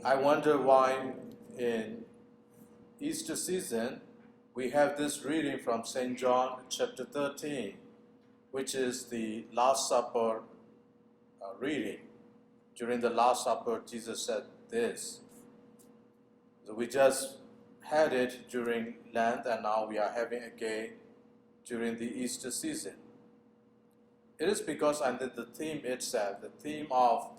I wonder why in Easter season we have this reading from St. John chapter 13, which is the Last Supper reading. During the Last Supper, Jesus said this. So we just had it during Lent, and now we are having again during the Easter season. It is because under the theme itself, the theme of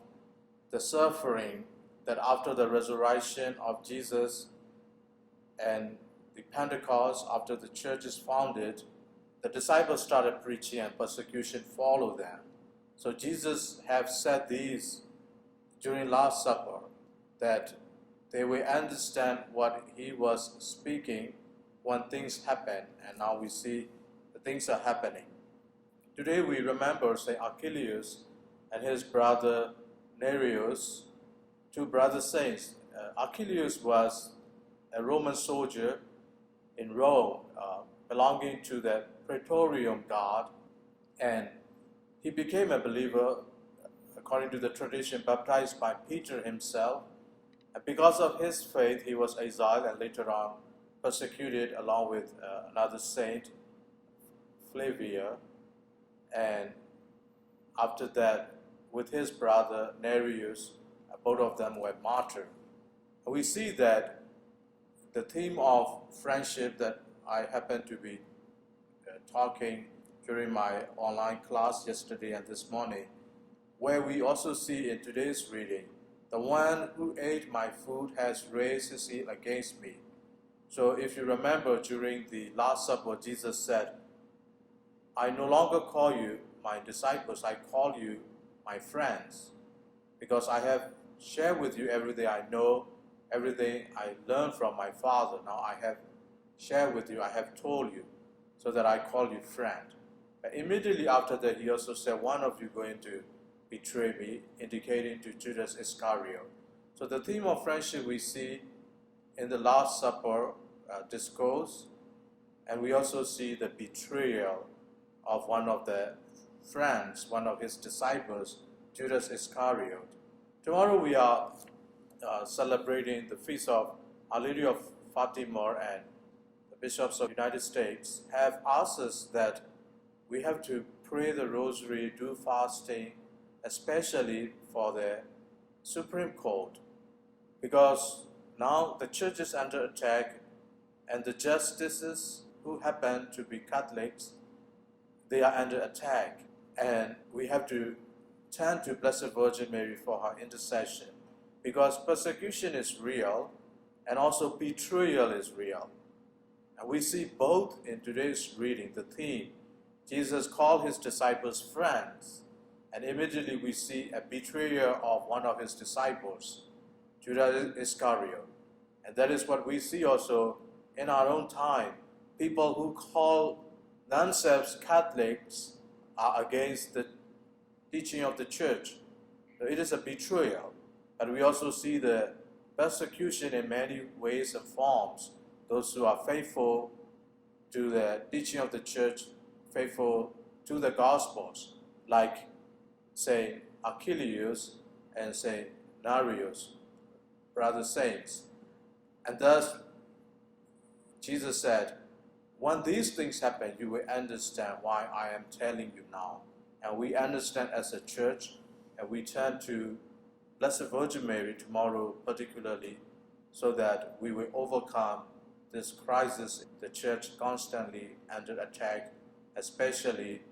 the suffering, that after the resurrection of Jesus and the Pentecost, after the church is founded, the disciples started preaching and persecution followed them. So Jesus have said these during Last Supper, that they will understand what he was speaking when things happen, and now we see the things are happening. Today we remember St. Achilleus and his brother Nereus, two brother saints. Achilleus was a Roman soldier in Rome, belonging to the Praetorium Guard, and he became a believer, according to the tradition, baptized by Peter himself. And because of his faith, he was exiled and later on persecuted along with another saint, Flavia. And after that, with his brother Nereus, both of them were martyred. We see that the theme of friendship that I happened to be talking during my online class yesterday and this morning, where we also see in today's reading, the one who ate my food has raised his heel against me. So if you remember, during the Last Supper, Jesus said, I no longer call you my disciples, I call you my friends, because I have shared with you everything I know, everything I learned from my Father. Now I have shared with you, I have told you, so that I call you friend. But immediately after that, he also said, one of you going to betray me, indicating to Judas Iscariot. So the theme of friendship we see in the Last Supper discourse, and we also see the betrayal of one of the friends, one of his disciples, Judas Iscariot. Tomorrow we are celebrating the feast of Our Lady of Fatima, and the bishops of the United States have asked us that we have to pray the rosary, do fasting, especially for the Supreme Court, because now the church is under attack, and the justices who happen to be Catholics, they are under attack, and we have to turn to Blessed Virgin Mary for her intercession, because persecution is real and also betrayal is real. And we see both in today's reading, the theme. Jesus called his disciples friends, and immediately we see a betrayal of one of his disciples, Judas Iscariot. And that is what we see also in our own time. People who call themselves Catholics are against the teaching of the church. So it is a betrayal. But we also see the persecution in many ways and forms. Those who are faithful to the teaching of the church, faithful to the Gospels, like St. Achilleus and St. Nereus, brother saints. And thus, Jesus said, when these things happen, you will understand why I am telling you now. And we understand as a church, and we turn to Blessed Virgin Mary tomorrow particularly, so that we will overcome this crisis. The church constantly under attack, especially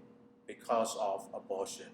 because of abortion.